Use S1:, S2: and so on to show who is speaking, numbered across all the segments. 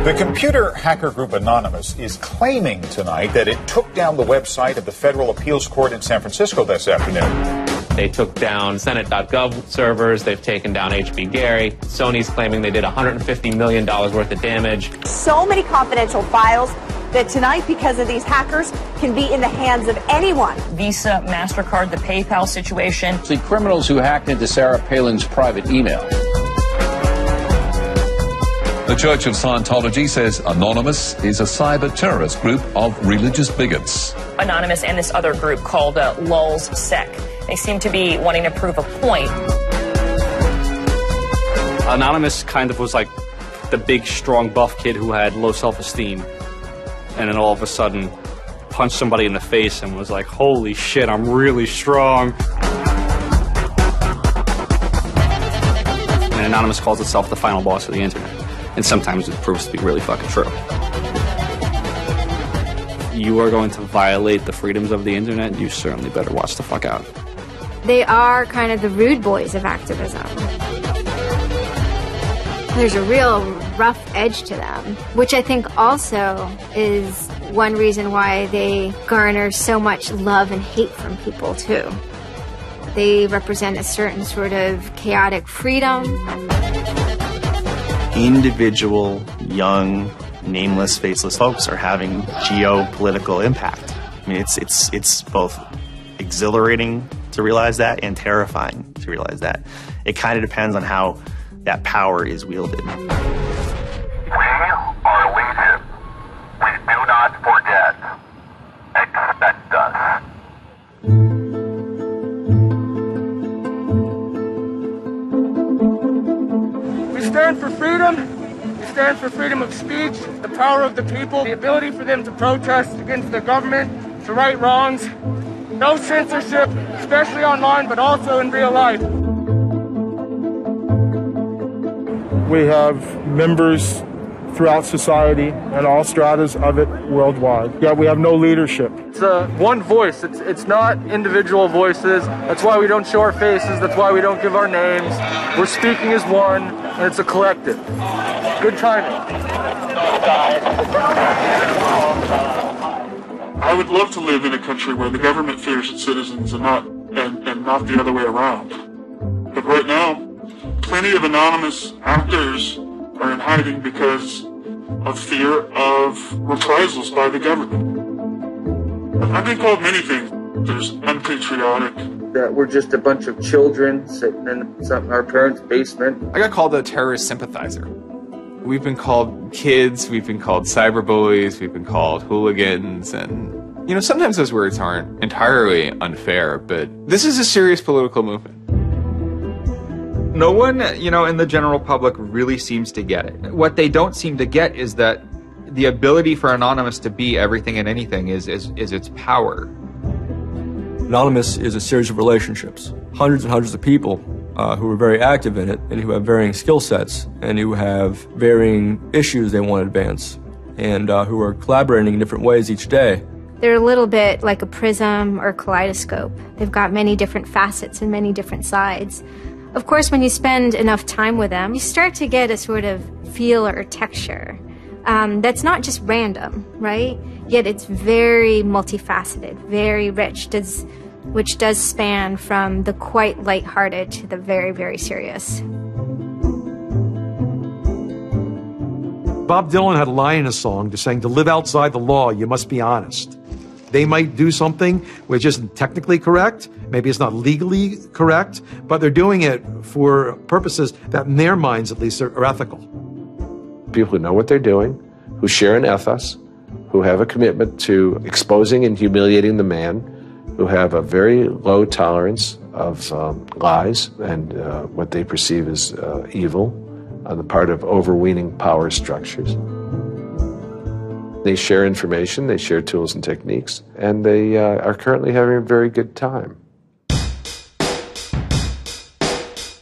S1: The computer hacker group Anonymous is claiming tonight that it took down the website of the Federal Appeals Court in San Francisco this afternoon.
S2: They took down Senate.gov servers. They've taken down HB Gary. Sony's claiming they did $150 million worth of damage.
S3: So many confidential files that tonight, because of these hackers, can be in the hands of anyone.
S4: Visa, MasterCard, the PayPal situation.
S5: The criminals who hacked into Sarah Palin's private email.
S6: The Church of Scientology says Anonymous is a cyber terrorist group of religious bigots.
S4: Anonymous and this other group called LulzSec. They seem to be wanting to prove a point.
S7: Anonymous kind of was like the big, strong, buff kid who had low self-esteem. And then all of a sudden punched somebody in the face and was like, holy shit, I'm really strong. And Anonymous calls itself the final boss of the internet. And sometimes it proves to be really fucking true. You are going to violate the freedoms of the internet, you certainly better watch the fuck out.
S8: They are kind of the rude boys of activism. There's a real rough edge to them, which I think also is one reason why they garner so much love and hate from people, too. They represent a certain sort of chaotic freedom.
S9: Individual, young, nameless, faceless folks are having geopolitical impact. I mean, it's both exhilarating to realize that and terrifying to realize that. It kind of depends on how that power is wielded.
S10: We are Legion. Please do not forget. Expect us.
S11: We stand for freedom. We stand for freedom of speech, the power of the people, the ability for them to protest against the government, to right wrongs. No censorship, especially online, but also in real life.
S12: We have members throughout society and all stratas of it worldwide. Yet we have no leadership.
S11: It's one voice. It's not individual voices. That's why we don't show our faces. That's why we don't give our names. We're speaking as one, and it's a collective. Good timing.
S13: I would love to live in a country where the government fears its citizens and not the other way around. But right now, plenty of anonymous actors are in hiding because of fear of reprisals by the government. I've been called many things. There's unpatriotic.
S11: That we're just a bunch of children sitting in our parents' basement.
S14: I got called a terrorist sympathizer. We've been called kids, we've been called cyberbullies, we've been called hooligans, and, you know, sometimes those words aren't entirely unfair, but this is a serious political movement.
S15: No one, in the general public really seems to get it. What they don't seem to get is that the ability for Anonymous to be everything and anything is its power.
S16: Anonymous is a series of relationships, hundreds and hundreds of people who are very active in it and who have varying skill sets and who have varying issues they want to advance and who are collaborating in different ways each day.
S8: They're a little bit like a prism or a kaleidoscope. They've got many different facets and many different sides. Of course, when you spend enough time with them, you start to get a sort of feel or texture that's not just random, right? Yet it's very multifaceted, very rich, which does span from the quite lighthearted to the very, very serious.
S17: Bob Dylan had a line in a song just saying, to live outside the law, you must be honest. They might do something which isn't technically correct, maybe it's not legally correct, but they're doing it for purposes that in their minds at least are ethical.
S18: People who know what they're doing, who share an ethos, who have a commitment to exposing and humiliating the man, who have a very low tolerance of lies and what they perceive as evil on the part of overweening power structures. They share information, they share tools and techniques, and they are currently having a very good time.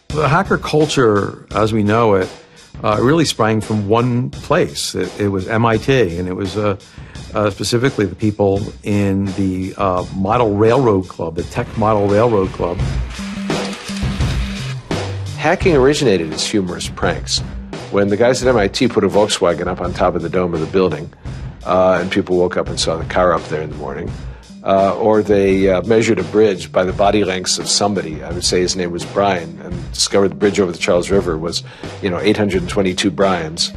S17: The hacker culture, as we know it, really sprang from one place. It was MIT, and it was specifically the people in the Model Railroad Club, the Tech Model Railroad Club.
S18: Hacking originated as humorous pranks. When the guys at MIT put a Volkswagen up on top of the dome of the building, and people woke up and saw the car up there in the morning, or they measured a bridge by the body lengths of somebody. I would say his name was Brian, and discovered the bridge over the Charles River was, 822 Brians.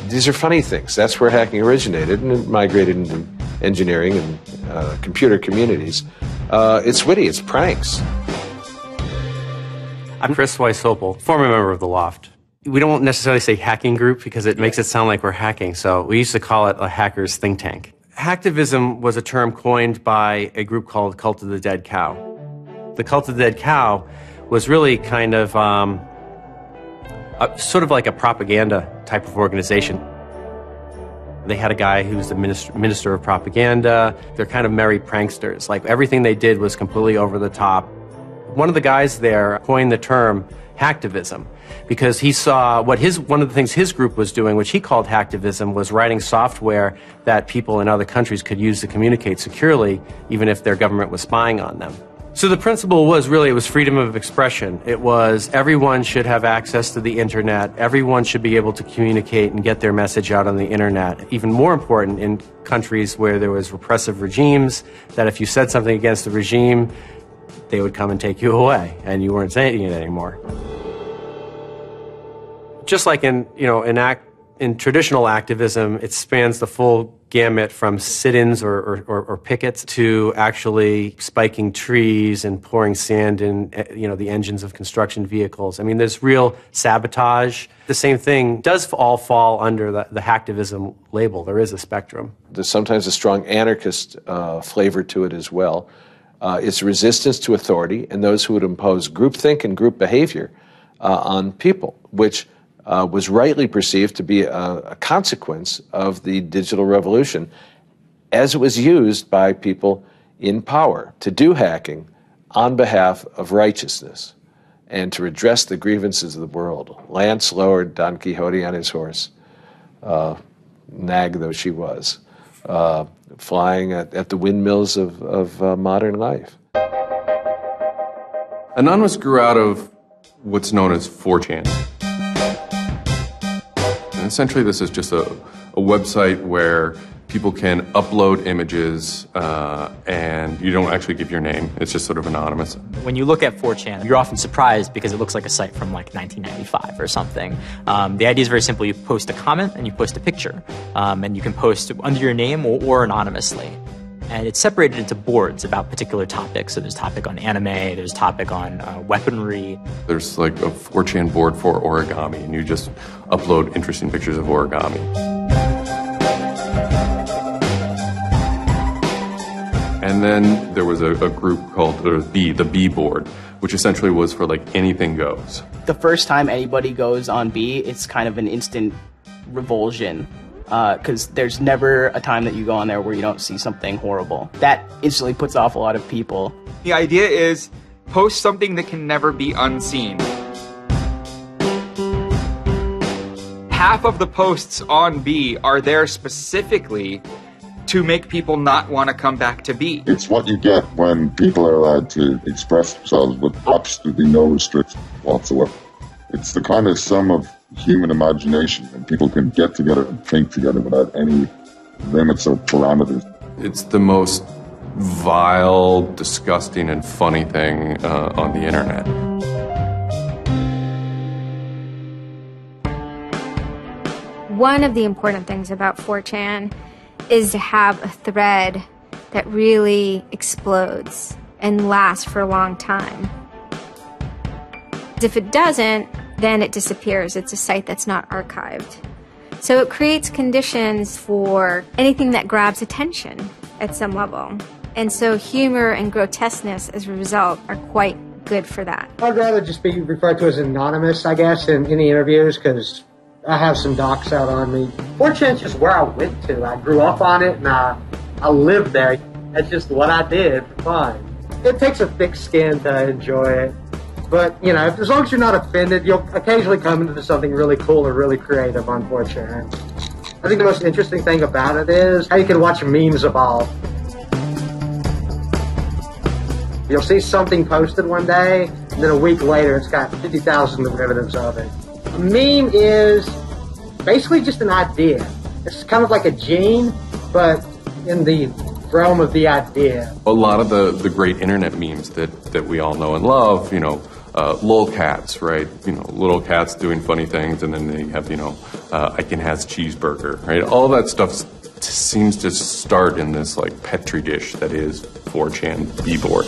S18: These are funny things. That's where hacking originated, and it migrated into engineering and computer communities. It's witty. It's pranks.
S19: I'm Chris Weishopel, former member of the Loft. We don't necessarily say hacking group because it makes it sound like we're hacking, so we used to call it a hackers think tank. Hacktivism was a term coined by a group called Cult of the Dead Cow. The Cult of the Dead Cow was really kind of sort of like a propaganda type of organization. They had a guy who's the minister of propaganda. They're kind of merry pranksters. Like, everything they did was completely over the top. One of the guys there coined the term hacktivism because he saw one of the things his group was doing, which he called hacktivism, was writing software that people in other countries could use to communicate securely, even if their government was spying on them. So the principle was really, it was freedom of expression. It was everyone should have access to the internet. Everyone should be able to communicate and get their message out on the internet. Even more important in countries where there was repressive regimes, that if you said something against the regime, they would come and take you away, and you weren't saying it anymore. Just like in traditional activism, it spans the full gamut from sit-ins or pickets to actually spiking trees and pouring sand in the engines of construction vehicles. I mean, there's real sabotage. The same thing does all fall under the hacktivism label. There is a spectrum.
S18: There's sometimes a strong anarchist flavor to it as well. It's resistance to authority and those who would impose groupthink and group behavior on people, which was rightly perceived to be a consequence of the digital revolution as it was used by people in power to do hacking on behalf of righteousness and to redress the grievances of the world. Lance lowered Don Quixote on his horse, nag though she was, flying at the windmills of modern life.
S14: Anonymous grew out of what's known as 4chan. And essentially this is just a website where people can upload images and you don't actually give your name. It's just sort of anonymous.
S20: When you look at 4chan, you're often surprised because it looks like a site from like 1995 or something. The idea is very simple. You post a comment and you post a picture. And you can post under your name or anonymously. And it's separated into boards about particular topics. So there's a topic on anime, there's a topic on weaponry.
S14: There's like a 4chan board for origami, and you just upload interesting pictures of origami. And then there was a group called the B board, which essentially was for like anything goes.
S21: The first time anybody goes on B, it's kind of an instant revulsion. Because there's never a time that you go on there where you don't see something horrible. That instantly puts off a lot of people.
S15: The idea is post something that can never be unseen. Half of the posts on B are there specifically to make people not want to come back to B.
S13: It's what you get when people are allowed to express themselves with absolutely no restriction whatsoever. It's the kind of sum of human imagination, and people can get together and think together without any limits or parameters.
S14: It's the most vile, disgusting, and funny thing on the internet.
S8: One of the important things about 4chan is to have a thread that really explodes and lasts for a long time. If it doesn't, then it disappears. It's a site that's not archived. So it creates conditions for anything that grabs attention at some level. And so humor and grotesqueness as a result are quite good for that.
S22: I'd rather just be referred to as anonymous, I guess, in any interviews, because I have some docs out on me. 4chan's just where I went to. I grew up on it, and I lived there. That's just what I did for fun. It takes a thick skin to enjoy it. But, as long as you're not offended, you'll occasionally come into something really cool or really creative on 4chan. I think the most interesting thing about it is how you can watch memes evolve. You'll see something posted one day, and then a week later it's got 50,000 derivatives of it. A meme is basically just an idea. It's kind of like a gene, but in the realm of the idea.
S1: A lot of the great internet memes that we all know and love, lolcats, right? Little cats doing funny things, and then they have, Icon has cheeseburger, right? All that stuff seems to start in this like petri dish that is 4chan B-board.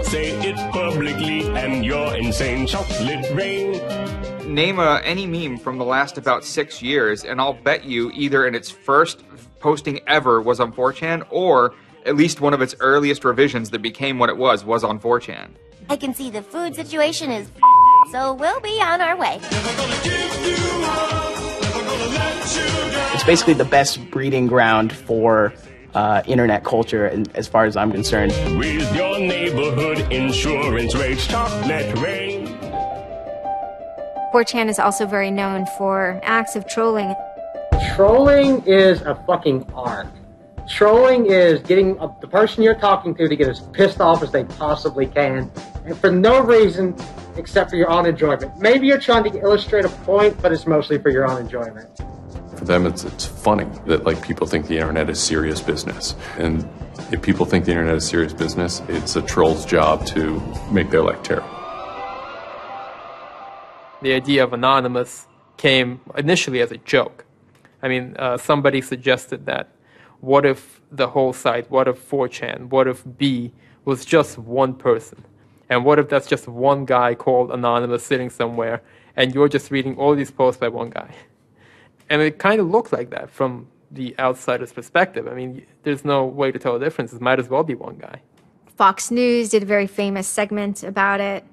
S2: Say it publicly and you're insane. Chocolate rain.
S15: Name any meme from the last about 6 years, and I'll bet you either in its first posting ever was on 4chan, or at least one of its earliest revisions that became what it was on 4chan.
S23: I can see the food situation is so we'll be on our way.
S21: It's basically the best breeding ground for internet culture, as far as I'm concerned.
S2: With your neighborhood insurance rates, chocolate rain.
S8: 4chan is also very known for acts of trolling.
S22: Trolling is a fucking art. Trolling is getting the person you're talking to get as pissed off as they possibly can, and for no reason except for your own enjoyment. Maybe you're trying to illustrate a point, but it's mostly for your own enjoyment.
S1: For them, it's funny that like people think the internet is serious business, and if people think the internet is serious business, it's a troll's job to make their life terrible.
S24: The idea of anonymous came initially as a joke. I mean, somebody suggested that what if the whole site, what if 4chan, what if B was just one person? And what if that's just one guy called Anonymous sitting somewhere, and you're just reading all these posts by one guy? And it kind of looks like that from the outsider's perspective. I mean, there's no way to tell the difference. It might as well be one guy.
S8: Fox News did a very famous segment about it.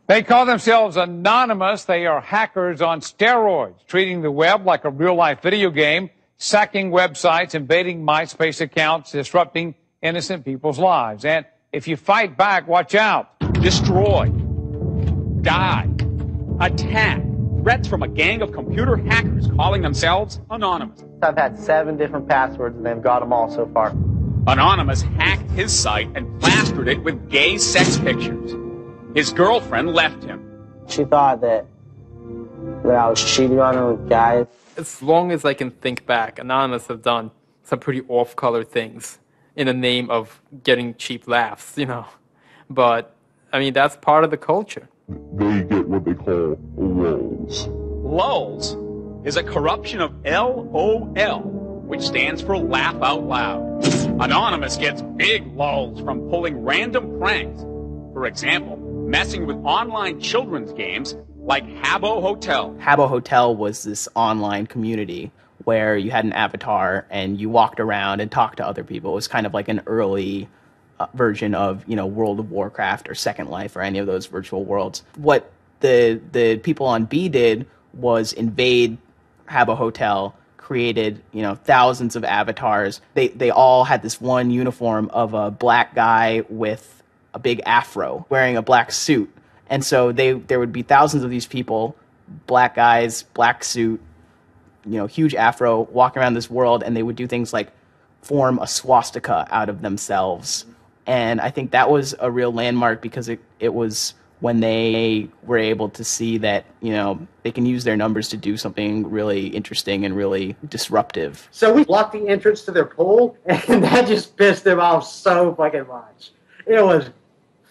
S25: They call themselves Anonymous. They are hackers on steroids, treating the web like a real-life video game, sacking websites, invading MySpace accounts, disrupting innocent people's lives. And if you fight back, watch out. Destroy. Die. Attack. Threats from a gang of computer hackers calling themselves Anonymous.
S22: I've had 7 different passwords, and they've got them all so far.
S25: Anonymous hacked his site and plastered it with gay sex pictures. His girlfriend left him.
S22: She thought that I was cheating on her with guys.
S24: As long as I can think back, Anonymous have done some pretty off-color things in the name of getting cheap laughs, But, I mean, that's part of the culture.
S13: They get what they call lulz.
S25: Lulz is a corruption of LOL, which stands for laugh out loud. Anonymous gets big lulz from pulling random pranks. For example, messing with online children's games like Habbo Hotel.
S21: Habbo Hotel was this online community where you had an avatar and you walked around and talked to other people. It was kind of like an early version of, World of Warcraft or Second Life or any of those virtual worlds. What the people on B did was invade Habbo Hotel, created, thousands of avatars. They all had this one uniform of a black guy with a big afro wearing a black suit. And so there would be thousands of these people, black guys, black suit, huge afro, walking around this world, and they would do things like form a swastika out of themselves. And I think that was a real landmark because it was when they were able to see that, they can use their numbers to do something really interesting and really disruptive.
S22: So we blocked the entrance to their pool, and that just pissed them off so fucking much. It was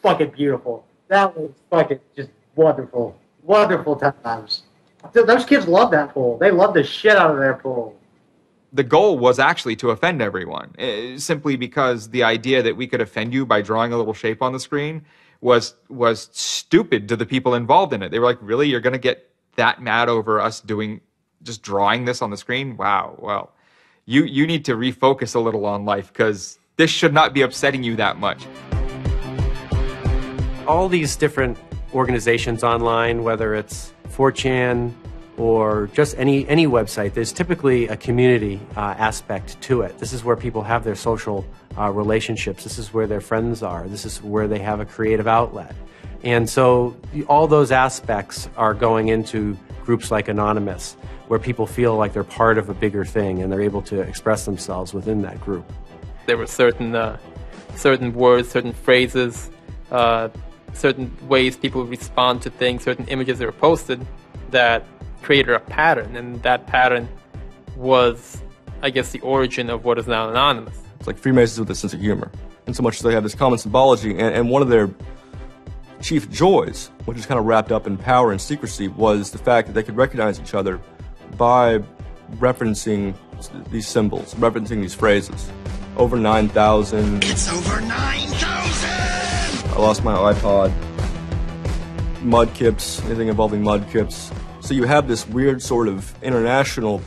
S22: fucking beautiful. That was fucking just wonderful. Wonderful times. Those kids love that pool. They love the shit out of their pool.
S15: The goal was actually to offend everyone, simply because the idea that we could offend you by drawing a little shape on the screen was stupid to the people involved in it. They were like, really? You're going to get that mad over us just drawing this on the screen? Wow. Well, you need to refocus a little on life, because this should not be upsetting you that much.
S19: All these different organizations online, whether it's 4chan or just any website, there's typically a community aspect to it. This is where people have their social relationships. This is where their friends are. This is where they have a creative outlet. And so all those aspects are going into groups like Anonymous, where people feel like they're part of a bigger thing and they're able to express themselves within that group.
S24: There were certain words, certain phrases, certain ways people respond to things, certain images that were posted that created a pattern, and that pattern was, I guess, the origin of what is now Anonymous.
S16: It's like Freemasons with a sense of humor, in so much as they have this common symbology, and one of their chief joys, which is kind of wrapped up in power and secrecy, was the fact that they could recognize each other by referencing these symbols, referencing these phrases. Over 9,000.
S3: It's over 9,000!
S16: I lost my iPod. Mudkips, anything involving mudkips. So you have this weird sort of international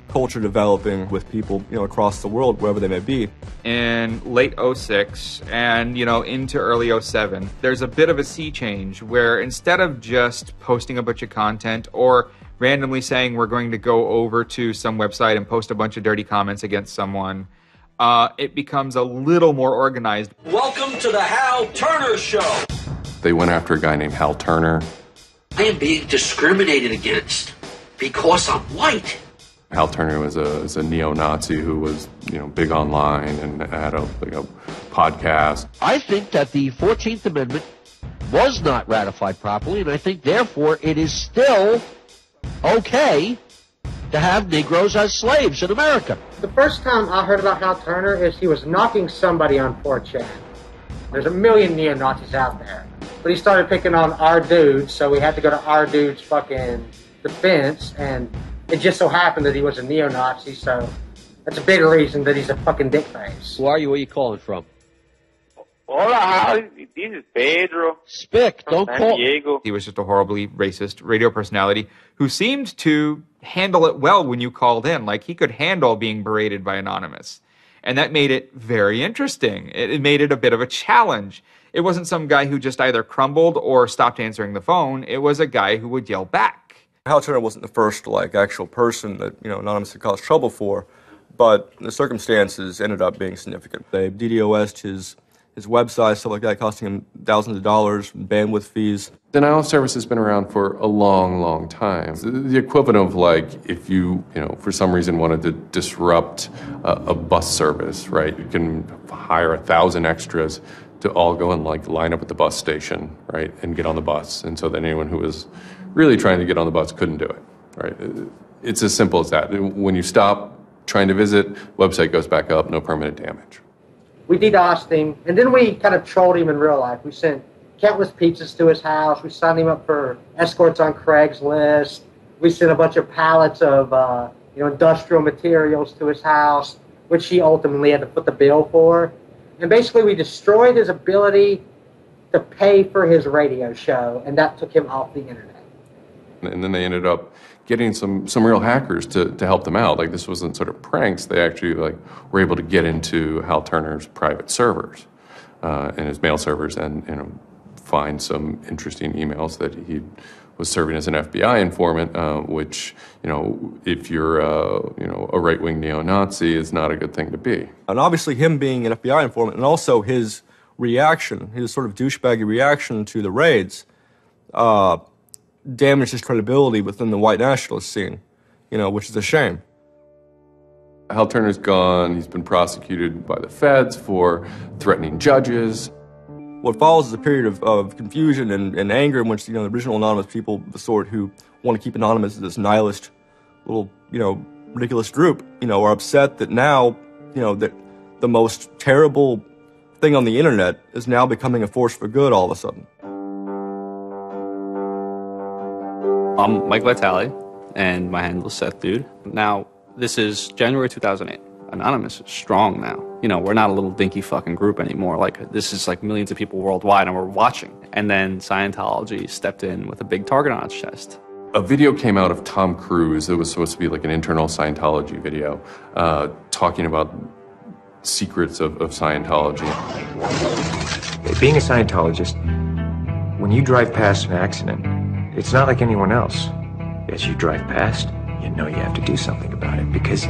S16: culture developing with people, across the world, wherever they may be.
S15: In late 06 and, into early 07, there's a bit of a sea change where instead of just posting a bunch of content or randomly saying we're going to go over to some website and post a bunch of dirty comments against someone, it becomes a little more organized.
S3: Welcome to the Hal Turner Show.
S1: They went after a guy named Hal Turner.
S3: I am being discriminated against because I'm white.
S1: Hal Turner was a neo-Nazi who was, big online and had a podcast.
S4: I think that the 14th Amendment was not ratified properly, and I think, therefore, it is still okay to have Negroes as slaves in America.
S22: The first time I heard about Hal Turner is he was knocking somebody on 4chan. There's a million neo-Nazis out there. But he started picking on our dude, so we had to go to our dude's fucking defense, and it just so happened that he was a neo-Nazi, so that's a bigger reason that he's a fucking dickface.
S4: Who are you? Where are you calling from?
S5: Hola, this is Pedro.
S4: Spick, don't call.
S5: Diego.
S15: He was just a horribly racist radio personality who seemed to handle it well when you called in. Like, he could handle being berated by Anonymous. And that made it very interesting. It made it a bit of a challenge. It wasn't some guy who just either crumbled or stopped answering the phone. It was a guy who would yell back.
S16: Hal Turner wasn't the first, actual person that, Anonymous had caused trouble for, but the circumstances ended up being significant. They DDoS'd his website, stuff like that, costing him thousands of dollars, bandwidth fees.
S1: Denial of service has been around for a long, long time. The equivalent of if you, for some reason wanted to disrupt a bus service, right? You can hire 1,000 extras to all go and line up at the bus station, right, and get on the bus. And so then anyone who was really trying to get on the bus couldn't do it, right? It's as simple as that. When you stop trying to visit, website goes back up, no permanent damage.
S22: We DDoSed him, and then we kind of trolled him in real life. We sent countless pizzas to his house. We signed him up for escorts on Craigslist. We sent a bunch of pallets of industrial materials to his house, which he ultimately had to foot the bill for. And basically, we destroyed his ability to pay for his radio show, and that took him off the internet.
S1: And then they ended up getting some real hackers to help them out. This wasn't sort of pranks. They actually were able to get into Hal Turner's private servers and his mail servers and find some interesting emails that he was serving as an FBI informant, which, if you're a right-wing neo-Nazi, is not a good thing to be.
S16: And obviously him being an FBI informant and also his reaction, his sort of douchebaggy reaction to the raids, damaged his credibility within the white nationalist scene, which is a shame.
S1: Hal Turner's gone. He's been prosecuted by the feds for threatening judges.
S16: What follows is a period of confusion and anger in which, the original Anonymous people, the sort who want to keep Anonymous as this nihilist little, ridiculous group, are upset that now, that the most terrible thing on the internet is now becoming a force for good all of a sudden.
S6: I'm Mike Vitale, and my handle is Seth Dude. Now, this is January 2008. Anonymous is strong now. We're not a little dinky fucking group anymore. This is millions of people worldwide, and we're watching. And then Scientology stepped in with a big target on its chest.
S1: A video came out of Tom Cruise. It was supposed to be an internal Scientology video, talking about secrets of Scientology.
S7: Being a Scientologist, when you drive past an accident, it's not like anyone else. As you drive past, you know you have to do something about it because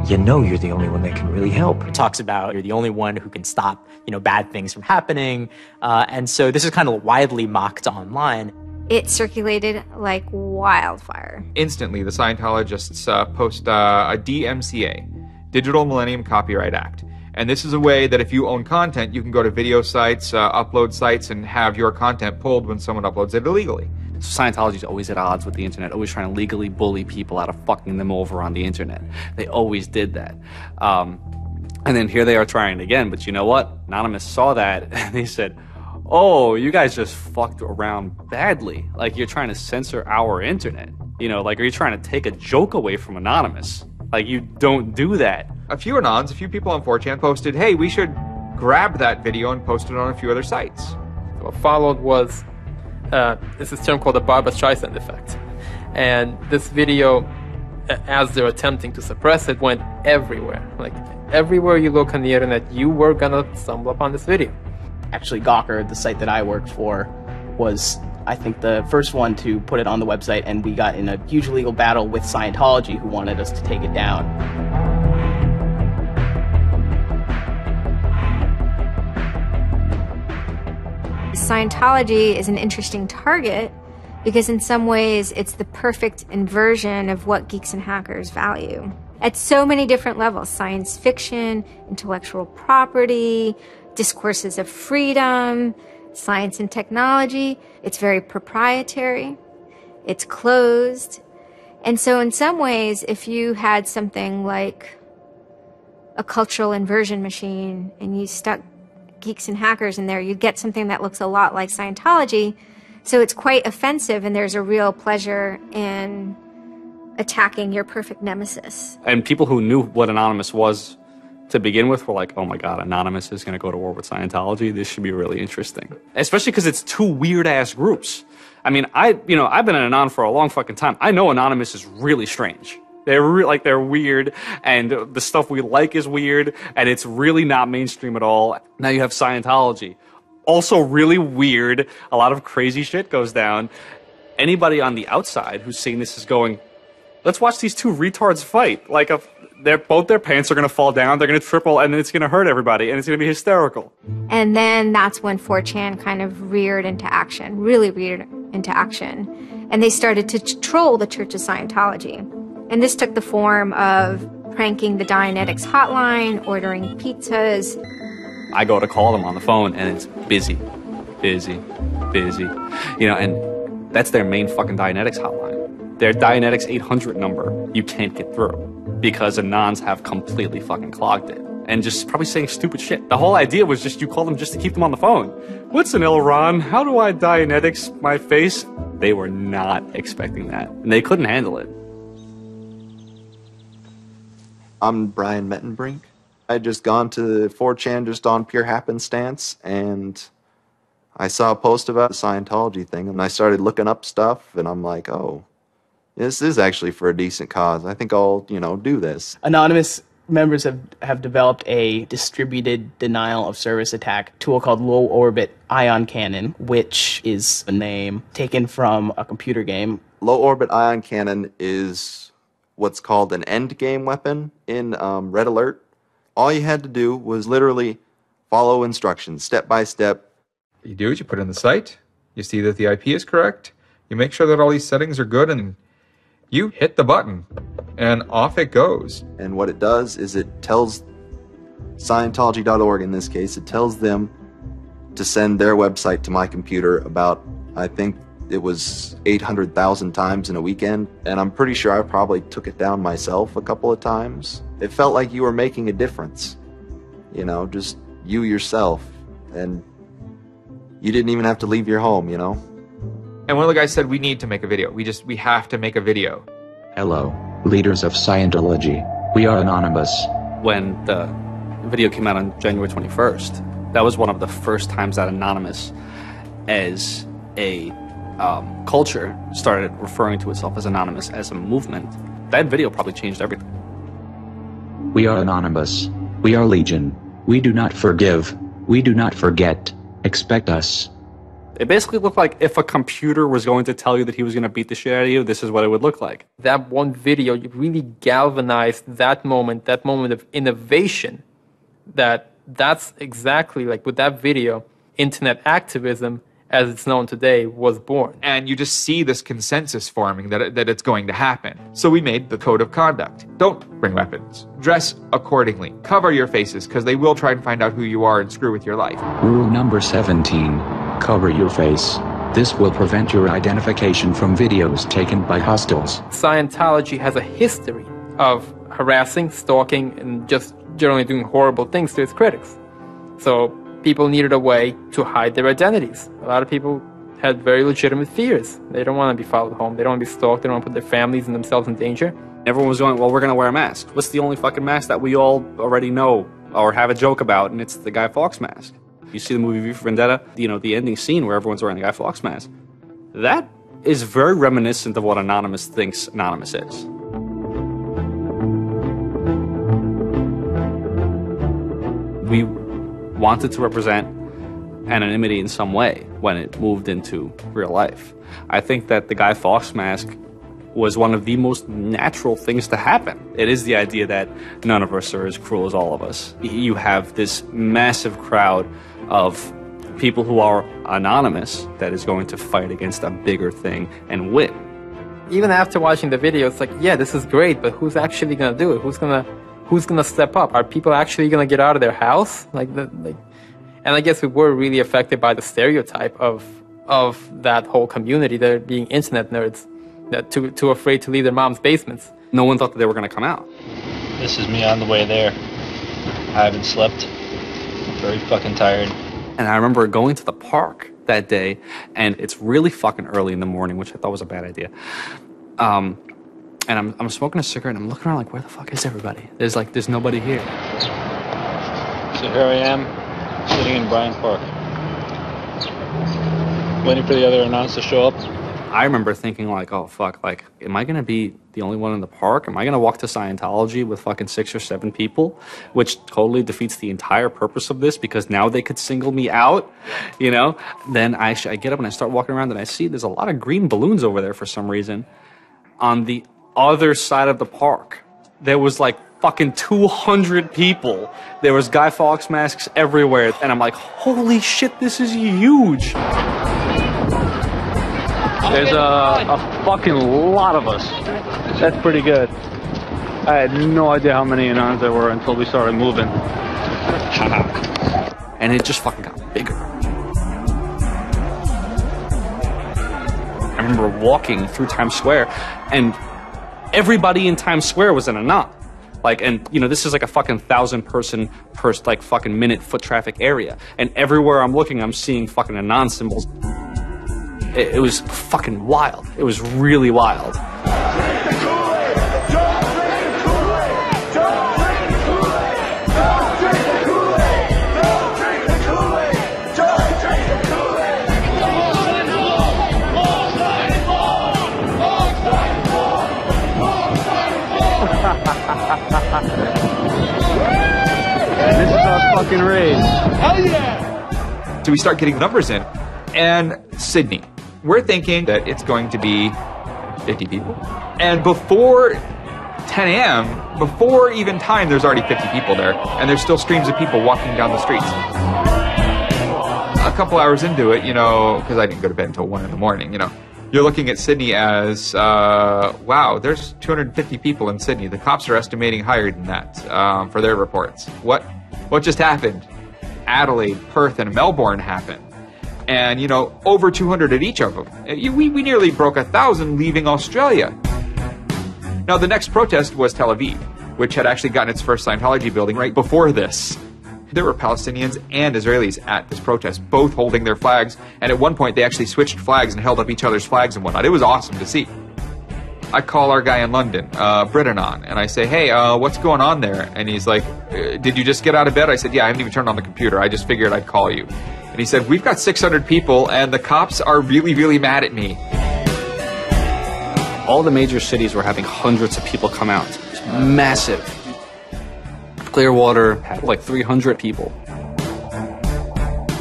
S7: you know you're the only one that can really help.
S20: It talks about you're the only one who can stop, bad things from happening. And so this is kind of widely mocked online.
S8: It circulated like wildfire.
S15: Instantly, the Scientologists post a DMCA, Digital Millennium Copyright Act. And this is a way that if you own content, you can go to video sites, upload sites, and have your content pulled when someone uploads it illegally.
S6: Scientology's always at odds with the internet, always trying to legally bully people out of fucking them over on the internet. They always did that. And then here they are trying it again, but you know what? Anonymous saw that, and they said, oh, you guys just fucked around badly. Like, you're trying to censor our internet. Like, are you trying to take a joke away from Anonymous? Like, you don't do that.
S15: A few people on 4chan posted, hey, we should grab that video and post it on a few other sites.
S24: What followed was, this is a term called the Barbra Streisand effect. And this video, as they're attempting to suppress it, went everywhere. Like, everywhere you look on the internet, you were gonna stumble upon this video.
S21: Actually, Gawker, the site that I worked for, was, I think, the first one to put it on the website, and we got in a huge legal battle with Scientology, who wanted us to take it down.
S8: Scientology is an interesting target because in some ways it's the perfect inversion of what geeks and hackers value. At so many different levels: science fiction, intellectual property, discourses of freedom, science and technology. It's very proprietary. It's closed. And so in some ways, if you had something like a cultural inversion machine and you stuck geeks and hackers in there, you'd get something that looks a lot like Scientology. So it's quite offensive, and there's a real pleasure in attacking your perfect nemesis.
S6: And people who knew what Anonymous was to begin with were like, oh my God, Anonymous is going to go to war with Scientology. This should be really interesting. Especially because it's two weird-ass groups. I mean, I've been an Anon for a long fucking time. I know Anonymous is really strange. They're weird, and the stuff we like is weird, and it's really not mainstream at all. Now you have Scientology. Also really weird. A lot of crazy shit goes down. Anybody on the outside who's seeing this is going, let's watch these two retards fight. Like, both their pants are going to fall down, they're going to triple, and then it's going to hurt everybody, and it's going to be hysterical.
S8: And then that's when 4chan kind of reared into action, really reared into action. And they started to troll the Church of Scientology. And this took the form of pranking the Dianetics hotline, ordering pizzas.
S6: I go to call them on the phone, and it's busy. And that's their main fucking Dianetics hotline. Their Dianetics 800 number, you can't get through because Anons have completely fucking clogged it. And just probably saying stupid shit. The whole idea was just you call them just to keep them on the phone. What's an Elron? How do I Dianetics my face? They were not expecting that, and they couldn't handle it.
S9: I'm Brian Mettenbrink. I had just gone to 4chan just on pure happenstance, and I saw a post about the Scientology thing, and I started looking up stuff, and I'm like, oh, this is actually for a decent cause. I think I'll, do this.
S21: Anonymous members have developed a distributed denial of service attack tool called Low Orbit Ion Cannon, which is a name taken from a computer game.
S9: Low Orbit Ion Cannon is what's called an end game weapon in Red Alert. All you had to do was literally follow instructions step by step.
S15: You do it, you put it in the site, you see that the IP is correct, you make sure that all these settings are good, and you hit the button, and off it goes.
S9: And what it does is it tells Scientology.org, in this case, it tells them to send their website to my computer about, I think it was 800,000 times in a weekend, and I'm pretty sure I probably took it down myself a couple of times. It felt like you were making a difference, just you yourself, and you didn't even have to leave your home,
S15: And one of the guys said, we need to make a video. We have to make a video.
S10: Hello, leaders of Scientology. We are Anonymous.
S6: When the video came out on January 21st, that was one of the first times that Anonymous, as a culture, started referring to itself as Anonymous as a movement. That video probably changed everything.
S10: We are Anonymous. We are Legion. We do not forgive. We do not forget. Expect us.
S6: It basically looked like if a computer was going to tell you that he was going to beat the shit out of you, this is what it would look like.
S24: That one video really galvanized that moment of innovation. That's exactly like with that video, internet activism, as it's known today, was born.
S15: And you just see this consensus forming that it's going to happen. So we made the code of conduct. Don't bring weapons. Dress accordingly. Cover your faces, because they will try and find out who you are and screw with your life.
S10: Rule number 17. Cover your face. This will prevent your identification from videos taken by hostiles.
S24: Scientology has a history of harassing, stalking, and just generally doing horrible things to its critics. So people needed a way to hide their identities. A lot of people had very legitimate fears. They don't want to be followed home. They don't want to be stalked. They don't want to put their families and themselves in danger.
S6: Everyone was going, well, we're going to wear a mask. What's the only fucking mask that we all already know or have a joke about? And it's the Guy Fawkes mask. You see the movie V for Vendetta, the ending scene where everyone's wearing the Guy Fawkes mask. That is very reminiscent of what Anonymous thinks Anonymous is. We wanted to represent anonymity in some way when it moved into real life. I think that the Guy Fawkes mask was one of the most natural things to happen. It is the idea that none of us are as cruel as all of us. You have this massive crowd of people who are anonymous that is going to fight against a bigger thing and win.
S24: Even after watching the video, it's like, yeah, this is great, but who's actually going to do it? Who's gonna step up? Are people actually gonna get out of their house? And I guess we were really affected by the stereotype of that whole community, they're being internet nerds, that too afraid to leave their mom's basements.
S6: No one thought that they were gonna come out.
S11: This is me on the way there. I haven't slept. I'm very fucking tired.
S6: And I remember going to the park that day, and it's really fucking early in the morning, which I thought was a bad idea. And I'm smoking a cigarette, and I'm looking around like, where the fuck is everybody? There's nobody here.
S11: So here I am, sitting in Bryant Park, waiting for the other announce to show up.
S6: I remember thinking like, oh fuck, like, am I gonna be the only one in the park? Am I gonna walk to Scientology with fucking 6 or 7 people? Which totally defeats the entire purpose of this, because now they could single me out, Then I get up and I start walking around, and I see there's a lot of green balloons over there for some reason. On the other side of the park, there was like fucking 200 people. There was Guy Fawkes masks everywhere, and I'm like, holy shit, this is huge.
S11: There's a fucking lot of us. That's pretty good. I had no idea how many Anons there were until we started moving.
S6: And it just fucking got bigger. I remember walking through Times Square, and everybody in Times Square was an Anon. This is like a fucking 1,000-person per fucking minute foot traffic area. And everywhere I'm looking, I'm seeing fucking Anon symbols. It was fucking wild. It was really wild.
S11: This is our fucking race.
S15: Hell yeah! So we start getting numbers in. And Sydney. We're thinking that it's going to be 50 people. And before 10 a.m., before even time, there's already 50 people there. And there's still streams of people walking down the streets. A couple hours into it, because I didn't go to bed until 1 in the morning, you're looking at Sydney as, wow, there's 250 people in Sydney. The cops are estimating higher than that for their reports. What just happened? Adelaide, Perth, and Melbourne happened. And, over 200 at each of them. We nearly broke 1,000 leaving Australia. Now, the next protest was Tel Aviv, which had actually gotten its first Scientology building right before this. There were Palestinians and Israelis at this protest, both holding their flags, and at one point they actually switched flags and held up each other's flags and whatnot. It was awesome to see. I call our guy in London, Britanon, and I say, hey, what's going on there? And he's like, did you just get out of bed? I said, yeah, I haven't even turned on the computer. I just figured I'd call you. And he said, we've got 600 people, and the cops are really, really mad at me.
S6: All the major cities were having hundreds of people come out. It was massive. Clearwater had like 300 people.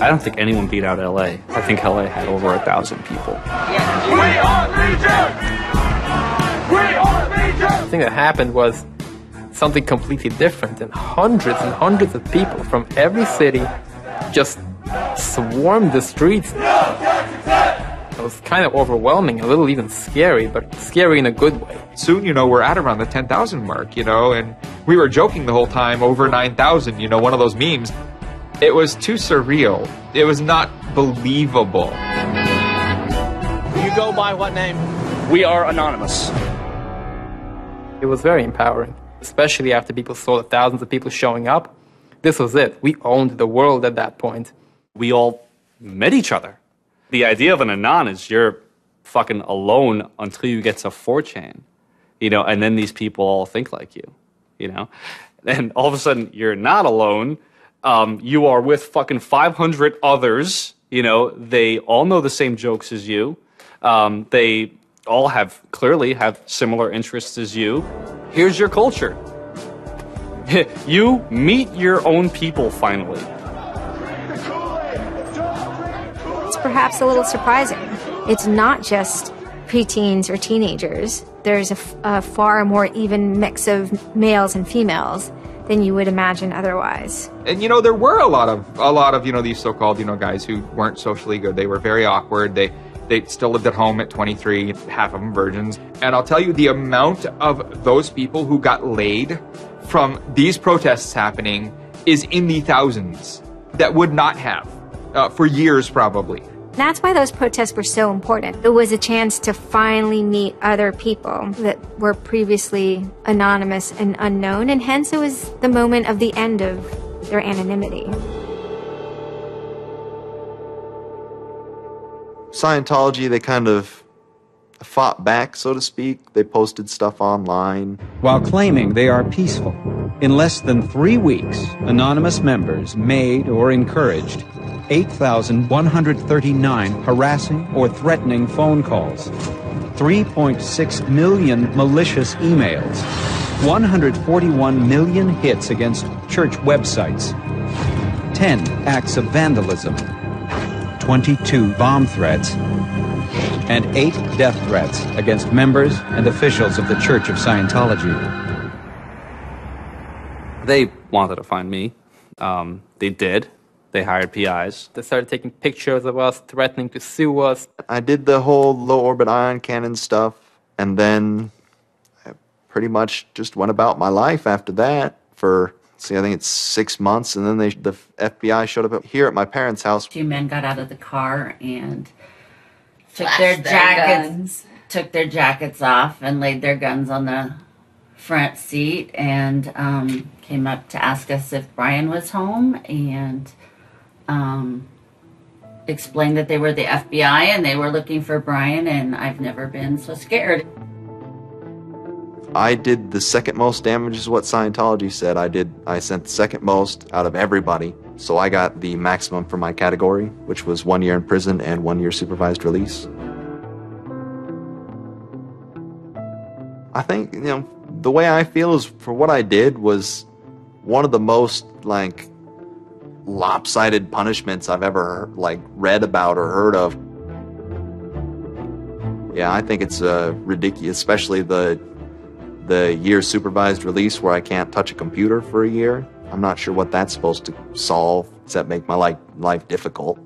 S6: I don't think anyone beat out LA. I think LA had over 1,000 people.
S2: We are Legion! We are Legion!
S24: The thing that happened was something completely different, and hundreds of people from every city just swarmed the streets. It was kind of overwhelming, a little even scary, but scary in a good way.
S15: Soon, we're at around the 10,000 mark, and we were joking the whole time, over 9,000, one of those memes. It was too surreal. It was not believable.
S21: You go by what name?
S6: We are anonymous.
S24: It was very empowering, especially after people saw the thousands of people showing up. This was it. We owned the world at that point.
S6: We all met each other. The idea of an Anon is you're fucking alone until you get to 4chan, and then these people all think like you, And all of a sudden, you're not alone. You are with fucking 500 others, They all know the same jokes as you. They all clearly have similar interests as you. Here's your culture. You meet your own people finally.
S8: It's perhaps a little surprising. It's not just preteens or teenagers. There's a far more even mix of males and females than you would imagine otherwise.
S15: And there were a lot of these so-called guys who weren't socially good. They were very awkward. They still lived at home at 23, half of them virgins. And I'll tell you, the amount of those people who got laid from these protests happening is in the thousands that would not have for years probably.
S8: That's why those protests were so important. It was a chance to finally meet other people that were previously anonymous and unknown, and hence it was the moment of the end of their anonymity.
S9: Scientology, they kind of fought back, so to speak. They posted stuff online.
S12: While claiming they are peaceful, in less than 3 weeks, anonymous members made or encouraged 8,139 harassing or threatening phone calls, 3.6 million malicious emails, 141 million hits against church websites, 10 acts of vandalism, 22 bomb threats, and 8 death threats against members and officials of the Church of Scientology.
S6: They wanted to find me. They did. They hired PIs.
S24: They started taking pictures of us, threatening to sue us.
S9: I did the whole low-orbit ion cannon stuff, and then I pretty much just went about my life after that for, I think it's 6 months, and then the FBI showed up here at my parents' house.
S14: 2 men got out of the car and took
S17: Flashed
S14: took their jackets off and laid their guns on the front seat and came up to ask us if Brian was home and explained that they were the FBI and they were looking for Brian, and I've never been so scared.
S9: I did the second most damage is what Scientology said. I sent the second most out of everybody. So I got the maximum for my category, which was 1 year in prison and 1 year supervised release. I think, the way I feel is for what I did was one of the most, lopsided punishments I've ever, read about or heard of. Yeah, I think it's ridiculous, especially the year supervised release where I can't touch a computer for a year. I'm not sure what that's supposed to solve, except make my life difficult.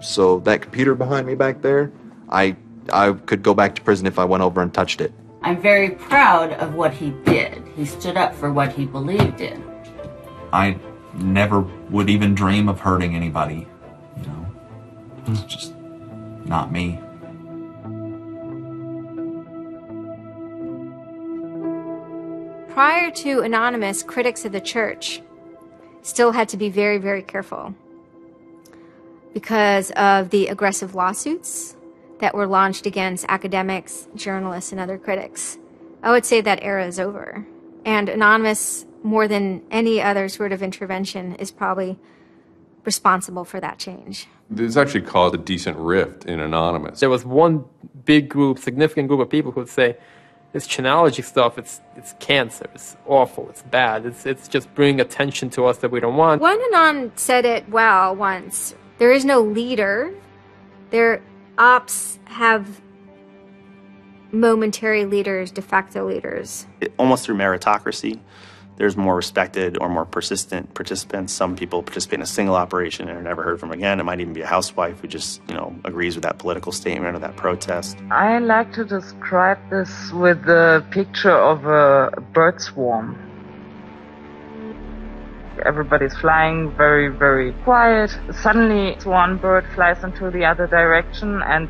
S9: So that computer behind me back there, I could go back to prison if I went over and touched it.
S14: I'm very proud of what he did. He stood up for what he believed in.
S9: I never would even dream of hurting anybody. It's just not me.
S8: Prior to Anonymous, critics of the church still had to be very, very careful because of the aggressive lawsuits that were launched against academics, journalists, and other critics. I would say that era is over. And Anonymous, more than any other sort of intervention, is probably responsible for that change.
S1: This actually caused a decent rift in Anonymous.
S24: There was one big group, significant group of people who would say, this Chanology stuff, it's cancer, it's awful, it's bad, it's just bringing attention to us that we don't want.
S8: One Anon said it well once. There is no leader. Their ops have momentary leaders, de facto leaders.
S13: Almost through meritocracy, there's more respected or more persistent participants. Some people participate in a single operation and are never heard from again. It might even be a housewife who just, agrees with that political statement or that protest.
S17: I like to describe this with the picture of a bird swarm. Everybody's flying very, very quiet. Suddenly, one bird flies into the other direction and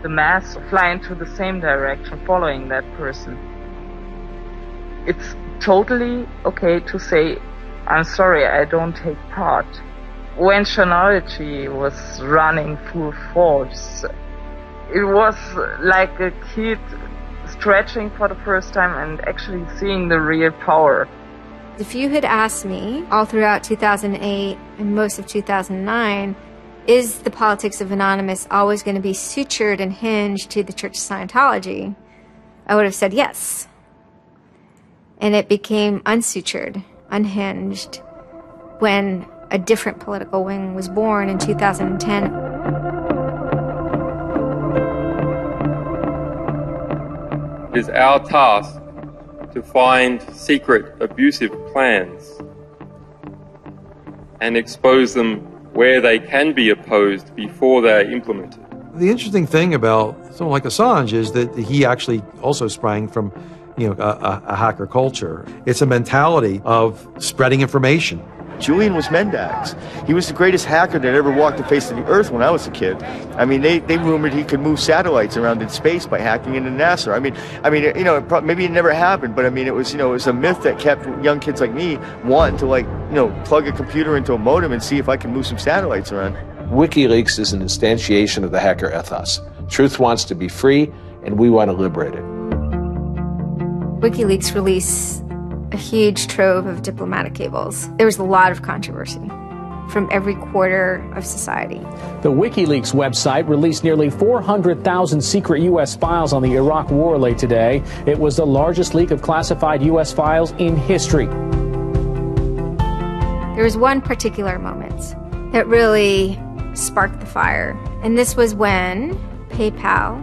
S17: the mass fly into the same direction, following that person. It's totally okay to say, I'm sorry, I don't take part. When Chronology was running full force, it was like a kid stretching for the first time and actually seeing the real power.
S8: If you had asked me all throughout 2008 and most of 2009, is the politics of Anonymous always going to be sutured and hinged to the Church of Scientology? I would have said yes. And it became unsutured, unhinged, when a different political wing was born in 2010.
S18: It is our task to find secret, abusive plans and expose them where they can be opposed before they are implemented.
S7: The interesting thing about someone like Assange is that he actually also sprang from a hacker culture. It's a mentality of spreading information.
S23: Julian was Mendax. He was the greatest hacker that ever walked the face of the earth when I was a kid. I mean, they rumored he could move satellites around in space by hacking into NASA. Maybe it never happened, but it was a myth that kept young kids like me wanting to plug a computer into a modem and see if I can move some satellites around.
S25: WikiLeaks is an instantiation of the hacker ethos. Truth wants to be free, and we want to liberate it.
S8: WikiLeaks released a huge trove of diplomatic cables. There was a lot of controversy from every quarter of society.
S26: The WikiLeaks website released nearly 400,000 secret U.S. files on the Iraq War late today. It was the largest leak of classified U.S. files in history.
S8: There was one particular moment that really sparked the fire, and this was when PayPal,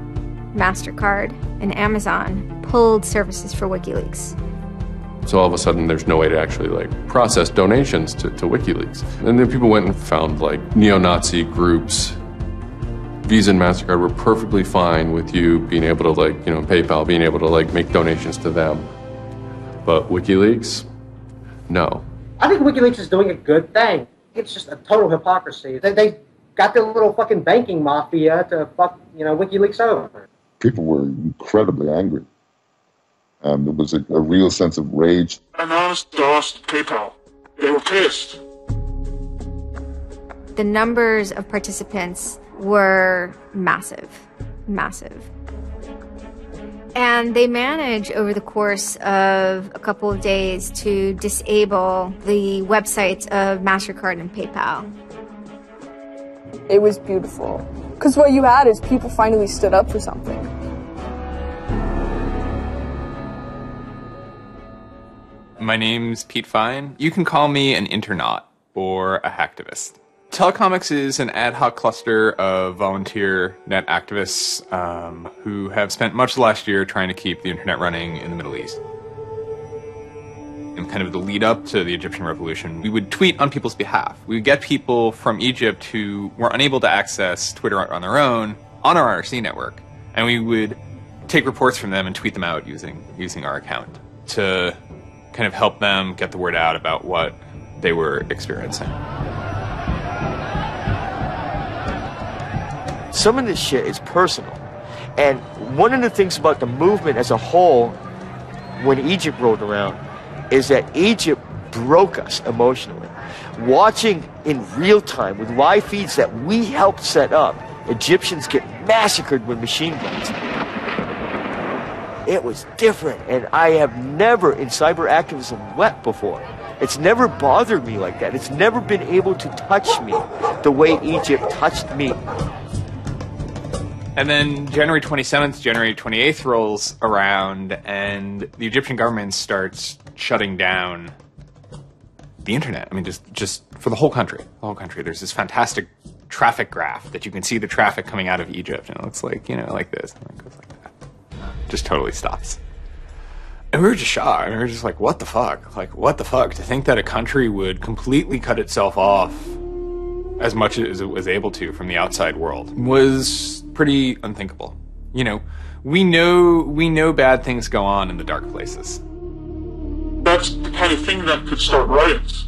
S8: MasterCard, and Amazon pulled services for WikiLeaks.
S1: So all of a sudden, there's no way to actually process donations to WikiLeaks. And then people went and found neo-Nazi groups. Visa and MasterCard were perfectly fine with you being able to PayPal, being able to make donations to them. But WikiLeaks, no.
S22: I think WikiLeaks is doing a good thing. It's just a total hypocrisy. They got their little fucking banking mafia to fuck, WikiLeaks over.
S27: People were incredibly angry. There was a real sense of rage.
S28: Anonymous lost PayPal. They were pissed.
S8: The numbers of participants were massive. And they managed over the course of a couple of days to disable the websites of MasterCard and PayPal.
S29: It was beautiful. Because what you had is people finally stood up for something.
S30: My name's Pete Fine. You can call me an internaut or a hacktivist. Telecomics is an ad hoc cluster of volunteer net activists who have spent much of the last year trying to keep the internet running in the Middle East. In kind of the lead up to the Egyptian revolution, we would tweet on people's behalf. We would get people from Egypt who were unable to access Twitter on their own on our IRC network, and we would take reports from them and tweet them out using our account to kind of help them get the word out about what they were experiencing.
S23: Some of this shit is personal. And one of the things about the movement as a whole, when Egypt rolled around, is that Egypt broke us emotionally. Watching in real time with live feeds that we helped set up, Egyptians get massacred with machine guns. It was different, and I have never in cyber activism wept before. It's never bothered me like that. It's never been able to touch me the way Egypt touched me.
S30: And then January 27th, January 28th rolls around, and the Egyptian government starts shutting down the internet. I mean, just for the whole country. The whole country. There's this fantastic traffic graph that you can see the traffic coming out of Egypt, and it looks like, like this, and it goes like that. Just totally stops. And we were just shocked. I mean, we were just like, what the fuck? Like, what the fuck? To think that a country would completely cut itself off as much as it was able to from the outside world was pretty unthinkable. We know bad things go on in the dark places.
S28: That's the kind of thing that could start riots.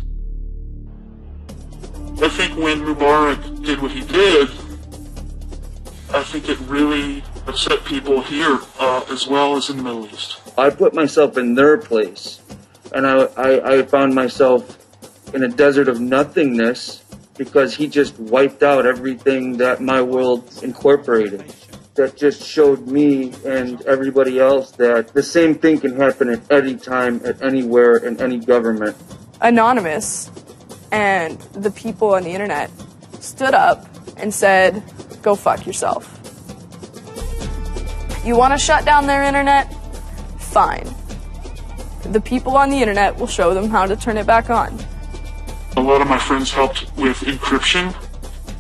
S28: I think when Mubarak did what he did, I think it really upset people here as well as in the Middle East.
S2: I put myself in their place, and I found myself in a desert of nothingness because he just wiped out everything that my world incorporated. That just showed me and everybody else that the same thing can happen at any time, at anywhere, in any government.
S29: Anonymous and the people on the internet stood up and said, go fuck yourself. You want to shut down their internet? Fine. The people on the internet will show them how to turn it back on.
S28: A lot of my friends helped with encryption,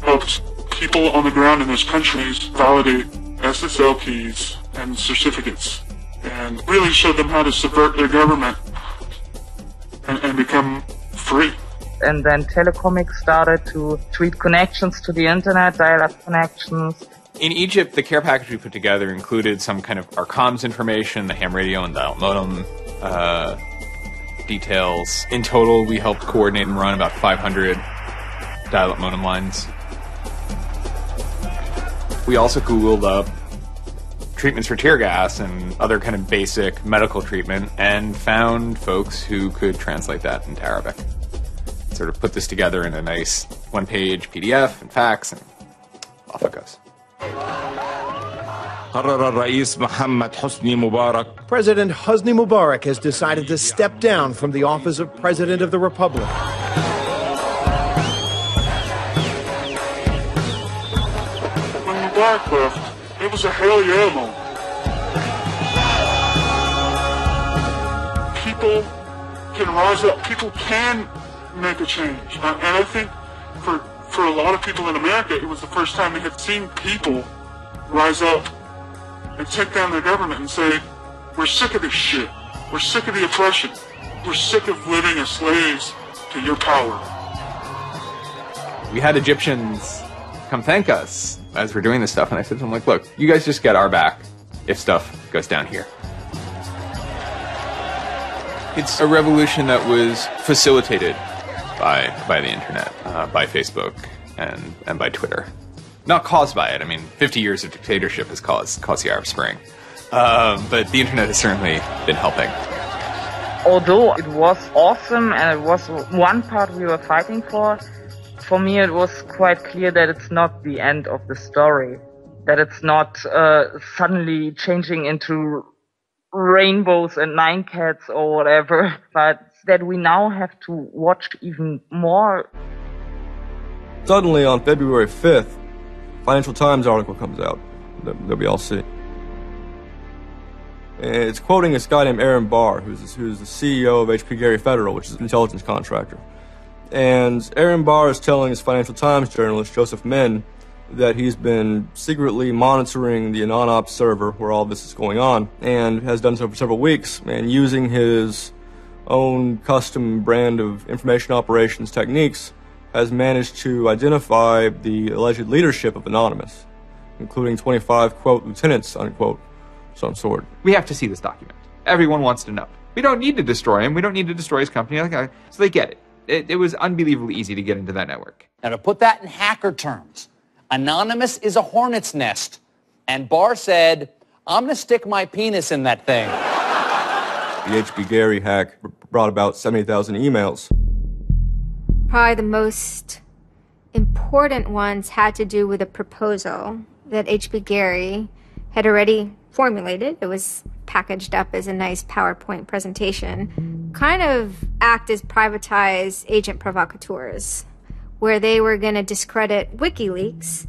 S28: helped people on the ground in those countries validate SSL keys and certificates, and really showed them how to subvert their government and become free.
S17: And then Telecomics started to tweet connections to the internet, dial-up connections.
S30: In Egypt, the care package we put together included some kind of our comms information, the ham radio and dial modem details. In total, we helped coordinate and run about 500 dial-up modem lines. We also Googled up treatments for tear gas and other kind of basic medical treatment and found folks who could translate that into Arabic. Sort of put this together in a nice one-page PDF and fax, and off it goes.
S3: President Hosni Mubarak has decided to step down from the office of President of the Republic.
S28: When Mubarak left, it was a hell yeah moment. People can rise up. People can make a change. And I think for a lot of people in America, it was the first time they had seen people rise up and take down their government and say, we're sick of this shit. We're sick of the oppression. We're sick of living as slaves to your power.
S30: We had Egyptians come thank us as we're doing this stuff, and I said to them, like, look, you guys just get our back if stuff goes down here. It's a revolution that was facilitated by the internet, by Facebook, and by Twitter. Not caused by it. I mean, 50 years of dictatorship has caused the Arab Spring. But the internet has certainly been helping.
S17: Although it was awesome and it was one part we were fighting for me it was quite clear that it's not the end of the story. That it's not suddenly changing into rainbows and 9 cats or whatever, but that we now have to watch even more.
S4: Suddenly on February 5th, Financial Times article comes out that we all see. And it's quoting this guy named Aaron Barr, who's the CEO of HP Gary Federal, which is an intelligence contractor. And Aaron Barr is telling his Financial Times journalist, Joseph Min, that he's been secretly monitoring the AnonOps server where all this is going on, and has done so for several weeks, and using his own custom brand of information operations techniques, has managed to identify the alleged leadership of Anonymous, including 25, quote, lieutenants, unquote, some sort.
S15: We have to see this document. Everyone wants to know. We don't need to destroy him. We don't need to destroy his company. So they get it. It was unbelievably easy to get into that network.
S5: Now, to put that in hacker terms, Anonymous is a hornet's nest. And Barr said, I'm going to stick my penis in that thing.
S4: The HB Gary hack brought about 70,000 emails.
S8: Probably the most important ones had to do with a proposal that HB Gary had already formulated. It was packaged up as a nice PowerPoint presentation. Kind of act as privatized agent provocateurs, where they were going to discredit WikiLeaks.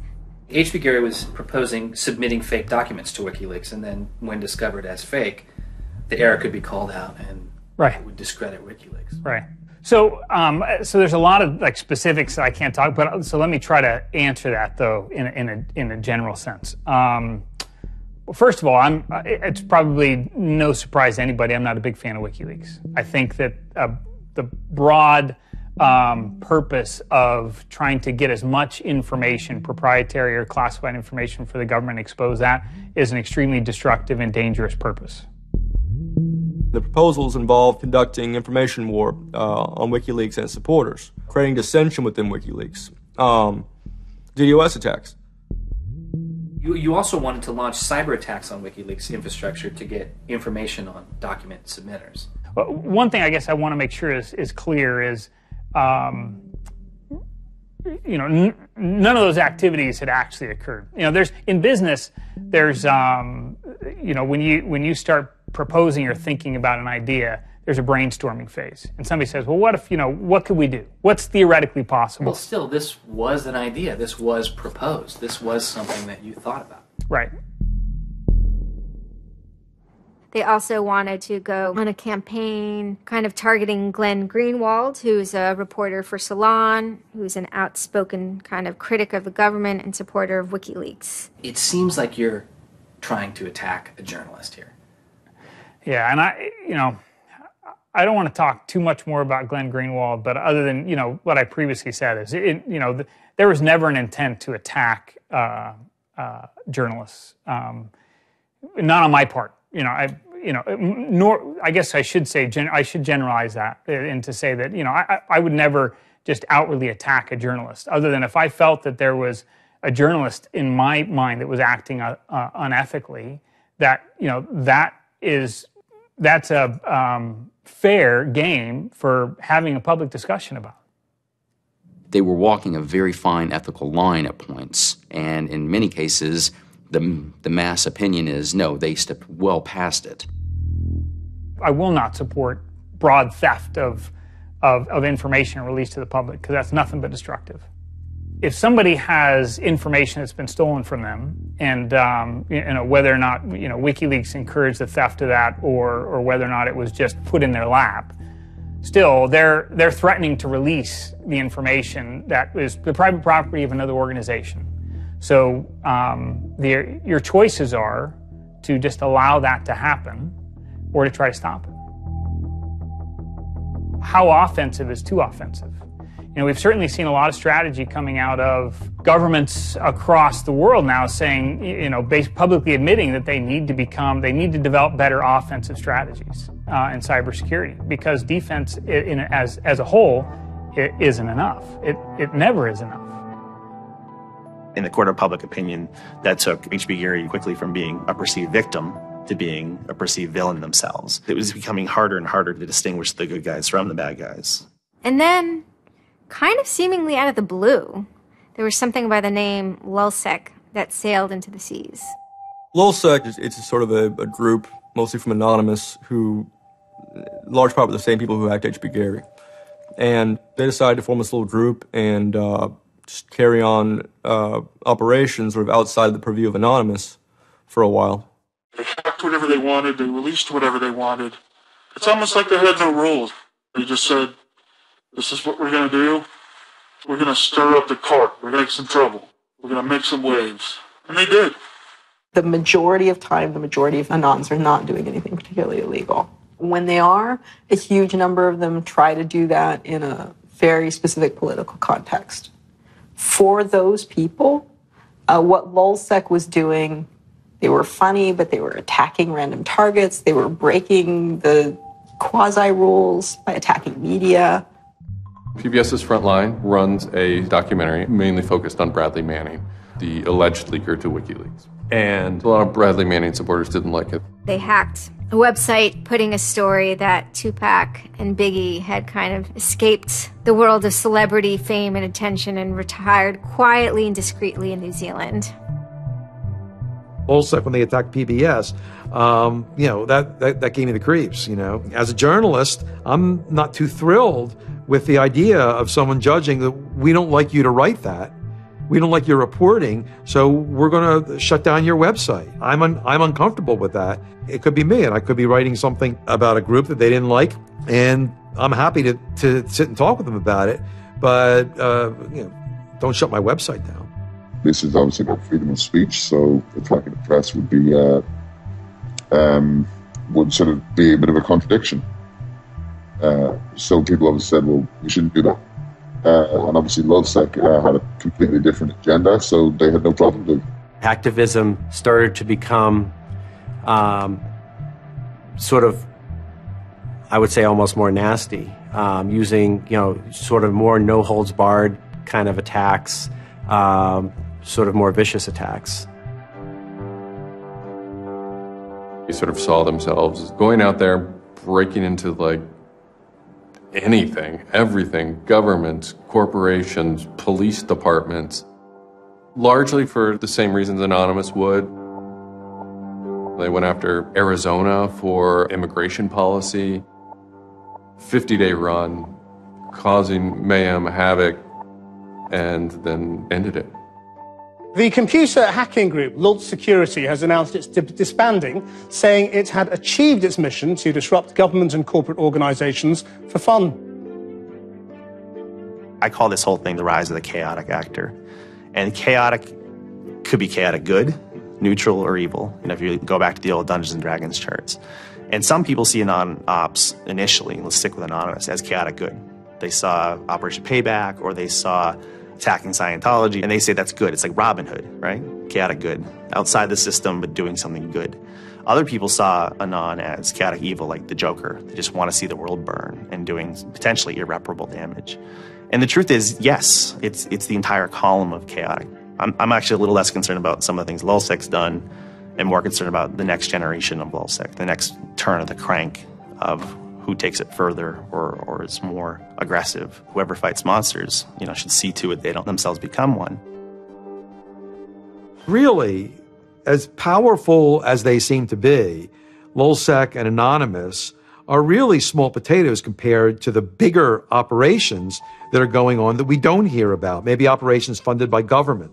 S10: HB Gary was proposing submitting fake documents to WikiLeaks, and then when discovered as fake, the error could be called out and it would discredit WikiLeaks.
S11: Right.
S6: So there's a lot of like specifics that I can't talk about. So let me try to answer that though in a general sense. First of all, it's probably no surprise to anybody. I'm not a big fan of WikiLeaks. I think that the broad purpose of trying to get as much information, proprietary or classified information for the government, expose that, is an extremely destructive and dangerous purpose.
S4: The proposals involve conducting information war on WikiLeaks and its supporters, creating dissension within WikiLeaks, DDoS attacks.
S10: You also wanted to launch cyber attacks on WikiLeaks infrastructure to get information on document submitters.
S6: One thing I guess I want to make sure is clear is, none of those activities had actually occurred. In business, there's, when you start proposing or thinking about an idea, there's a brainstorming phase. And somebody says, well, what if, what could we do? What's theoretically possible?
S10: Well, still, this was an idea. This was proposed. This was something that you thought about.
S6: Right.
S8: They also wanted to go on a campaign kind of targeting Glenn Greenwald, who's a reporter for Salon, who's an outspoken kind of critic of the government and supporter of WikiLeaks.
S10: It seems like you're trying to attack a journalist here.
S6: Yeah, and I don't want to talk too much more about Glenn Greenwald, but other than, what I previously said is, there was never an intent to attack journalists, not on my part. I guess I should say, I should generalize that and to say that, I would never just outwardly attack a journalist, other than if I felt that there was a journalist in my mind that was acting unethically, that's a fair game for having a public discussion about.
S9: They were walking a very fine ethical line at points, and in many cases, the mass opinion is, no, they stepped well past it.
S6: I will not support broad theft of information released to the public, because that's nothing but destructive. If somebody has information that's been stolen from them, and whether or not WikiLeaks encouraged the theft of that, or whether or not it was just put in their lap, still they're threatening to release the information that is the private property of another organization. So your choices are to just allow that to happen, or to try to stop it. How offensive is too offensive? We've certainly seen a lot of strategy coming out of governments across the world now saying, publicly admitting that they need to develop better offensive strategies in cybersecurity, because defense as a whole, it isn't enough. It never is enough.
S13: In the court of public opinion, that took H.B. Gary quickly from being a perceived victim to being a perceived villain themselves. It was becoming harder and harder to distinguish the good guys from the bad guys.
S8: And then, kind of seemingly out of the blue, there was something by the name Lulzsec that sailed into the seas.
S4: Lulzsec, it's sort of a group, mostly from Anonymous, who, large part of the same people who hacked H.B. Gary. And they decided to form this little group and just carry on operations sort of outside of the purview of Anonymous for a while.
S28: They hacked whatever they wanted, they released whatever they wanted. It's almost like they had no rules. They just said, this is what we're going to do. We're going to stir up the cart. We're going to make some trouble. We're going to make some waves. And they did.
S11: The majority of time, the majority of Anons are not doing anything particularly illegal. When they are, a huge number of them try to do that in a very specific political context. For those people, what Lulzsec was doing, they were funny, but they were attacking random targets. They were breaking the quasi-rules by attacking media.
S1: PBS's Frontline runs a documentary mainly focused on Bradley Manning, the alleged leaker to WikiLeaks. And a lot of Bradley Manning supporters didn't like it.
S8: They hacked a website putting a story that Tupac and Biggie had kind of escaped the world of celebrity fame and attention and retired quietly and discreetly in New Zealand.
S7: Also, when they attacked PBS, that gave me the creeps, As a journalist, I'm not too thrilled with the idea of someone judging that we don't like you to write that. We don't like your reporting, so we're going to shut down your website. I'm uncomfortable with that. It could be me, and I could be writing something about a group that they didn't like, and I'm happy to sit and talk with them about it, but don't shut my website down.
S27: This is obviously about freedom of speech, so attacking the press would be would sort of be a bit of a contradiction. So people obviously said, well, we shouldn't do that. And obviously LulzSec had a completely different agenda, so they had no problem doing it.
S12: Hacktivism started to become sort of, I would say, almost more nasty, using, sort of more no-holds-barred kind of attacks, sort of more vicious attacks.
S1: They sort of saw themselves as going out there, breaking into like anything, everything, governments, corporations, police departments, largely for the same reasons Anonymous would. They went after Arizona for immigration policy, 50-day run, causing mayhem, havoc, and then ended it.
S14: The computer hacking group Lulz Security has announced it's disbanding, saying it had achieved its mission to disrupt government and corporate organizations for fun.
S13: I call this whole thing the rise of the chaotic actor. And chaotic could be chaotic good, neutral, or evil. If you go back to the old Dungeons & Dragons charts. And some people see Anon-Ops initially, let's stick with Anonymous, as chaotic good. They saw Operation Payback, or they saw attacking Scientology, and they say that's good. It's like Robin Hood, right? Chaotic good. Outside the system, but doing something good. Other people saw Anon as chaotic evil, like the Joker. They just want to see the world burn and doing potentially irreparable damage. And the truth is, yes, it's the entire column of chaotic. I'm actually a little less concerned about some of the things LulzSec's done and more concerned about the next generation of LulzSec, the next turn of the crank of who takes it further or is more aggressive. Whoever fights monsters, should see to it they don't themselves become one.
S7: Really, as powerful as they seem to be, LulzSec and Anonymous are really small potatoes compared to the bigger operations that are going on that we don't hear about, maybe operations funded by government.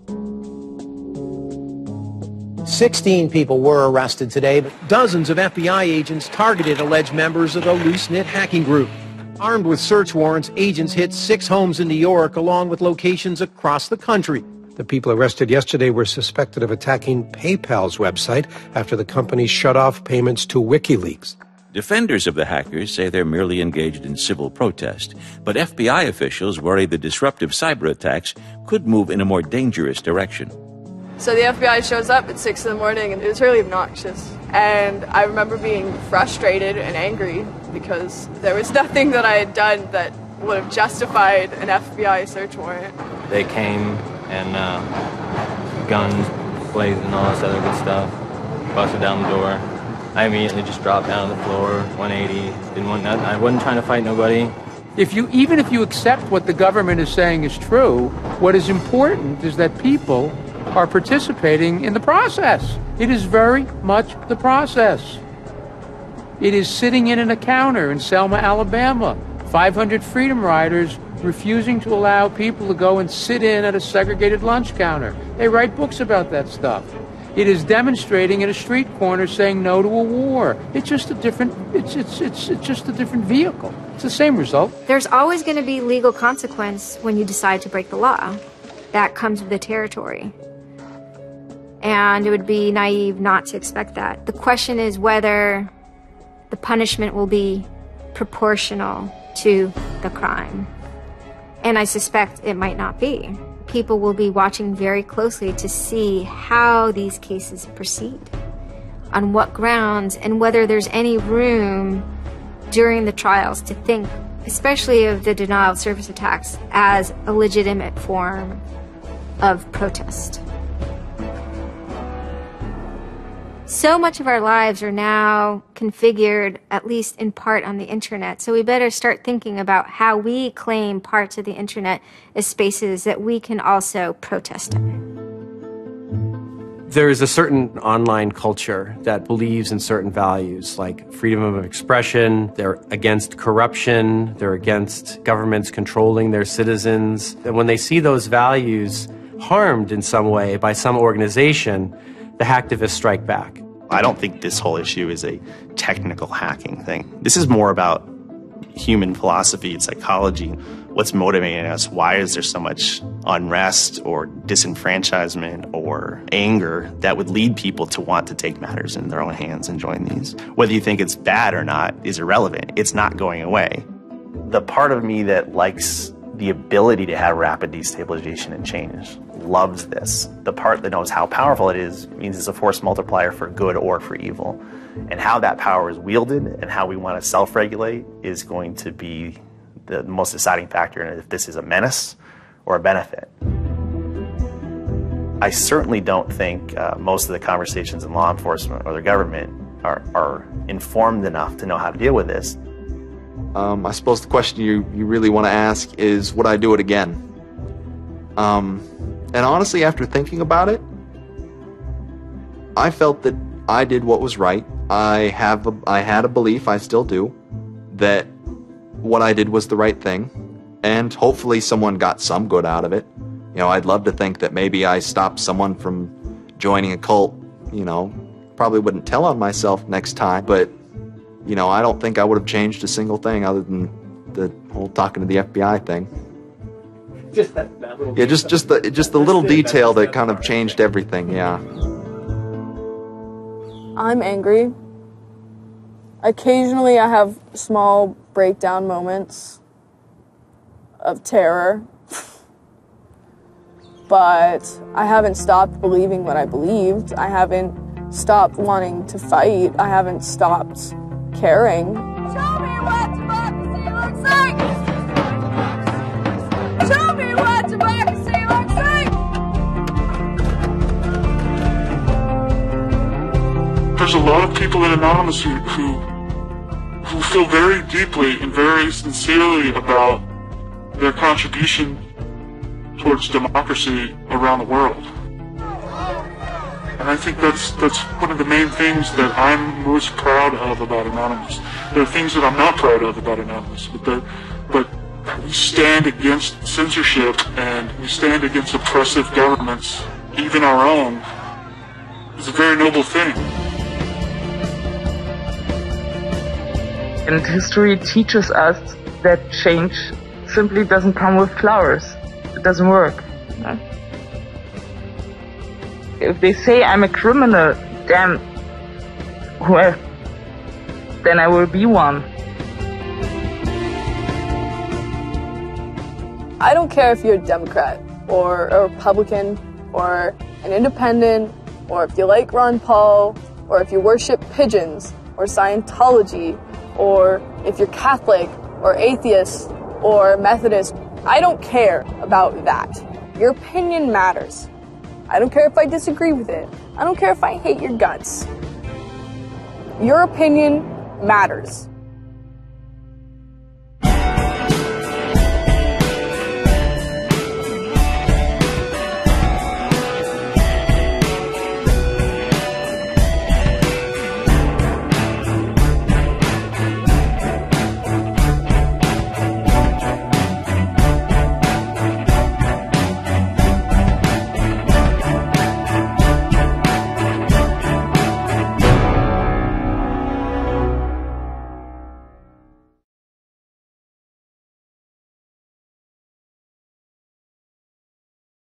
S3: 16 people were arrested today, but dozens of FBI agents targeted alleged members of the loose-knit hacking group. Armed with search warrants, agents hit 6 homes in New York, along with locations across the country. The people arrested yesterday were suspected of attacking PayPal's website after the company shut off payments to WikiLeaks.
S16: Defenders of the hackers say they're merely engaged in civil protest, but FBI officials worry the disruptive cyber attacks could move in a more dangerous direction.
S29: So the FBI shows up at 6 in the morning, and it was really obnoxious. And I remember being frustrated and angry because there was nothing that I had done that would have justified an FBI search warrant.
S18: They came and guns blazing and all this other good stuff, busted down the door. I immediately just dropped down on the floor, 180, didn't want nothing. I wasn't trying to fight nobody.
S19: Even if you accept what the government is saying is true, what is important is that people are participating in the process. It is very much the process. It is sitting in an encounter in Selma, Alabama. 500 Freedom Riders refusing to allow people to go and sit in at a segregated lunch counter. They write books about that stuff. It is demonstrating in a street corner saying no to a war. It's just a different, it's just a different vehicle. It's the same result.
S8: There's always going to be legal consequence when you decide to break the law. That comes with the territory. And it would be naive not to expect that. The question is whether the punishment will be proportional to the crime. And I suspect it might not be. People will be watching very closely to see how these cases proceed, on what grounds, and whether there's any room during the trials to think, especially of the denial of service attacks, as a legitimate form of protest. So much of our lives are now configured, at least in part, on the internet. So we better start thinking about how we claim parts of the internet as spaces that we can also protest in.
S12: There is a certain online culture that believes in certain values, like freedom of expression. They're against corruption. They're against governments controlling their citizens. And when they see those values harmed in some way by some organization, the hacktivists strike back.
S13: I don't think this whole issue is a technical hacking thing. This is more about human philosophy and psychology. What's motivating us? Why is there so much unrest or disenfranchisement or anger that would lead people to want to take matters in their own hands and join these? Whether you think it's bad or not is irrelevant. It's not going away. The part of me that likes the ability to have rapid destabilization and change loves this. The part that knows how powerful it is means it's a force multiplier for good or for evil. And how that power is wielded and how we want to self-regulate is going to be the most deciding factor in if this is a menace or a benefit. I certainly don't think most of the conversations in law enforcement or the government are informed enough to know how to deal with this.
S2: I suppose the question you really want to ask is, would I do it again? And honestly, after thinking about it, I felt that I did what was right. I had a belief, I still do, that what I did was the right thing, and hopefully someone got some good out of it. You know, I'd love to think that maybe I stopped someone from joining a cult. You know, probably wouldn't tell on myself next time, but you know, I don't think I would have changed a single thing other than the whole talking to the FBI thing.
S10: Just that little
S2: Yeah, just the little detail that kind of changed everything. Yeah.
S29: I'm angry. Occasionally I have small breakdown moments of terror, but I haven't stopped believing what I believed. I haven't stopped wanting to fight. I haven't stopped caring.
S17: Show me what democracy looks like! Show me what democracy looks like!
S28: There's a lot of people in Anonymous who feel very deeply and very sincerely about their contribution towards democracy around the world. And I think that's one of the main things that I'm most proud of about Anonymous. There are things that I'm not proud of about Anonymous, but we stand against censorship and we stand against oppressive governments, even our own. It's a very noble thing.
S20: And history teaches us that change simply doesn't come with flowers. It doesn't work. No? If they say I'm a criminal, damn, well, then I will be one.
S29: I don't care if you're a Democrat or a Republican or an independent or if you like Ron Paul or if you worship pigeons or Scientology or if you're Catholic or atheist or Methodist. I don't care about that. Your opinion matters. I don't care if I disagree with it. I don't care if I hate your guts. Your opinion matters.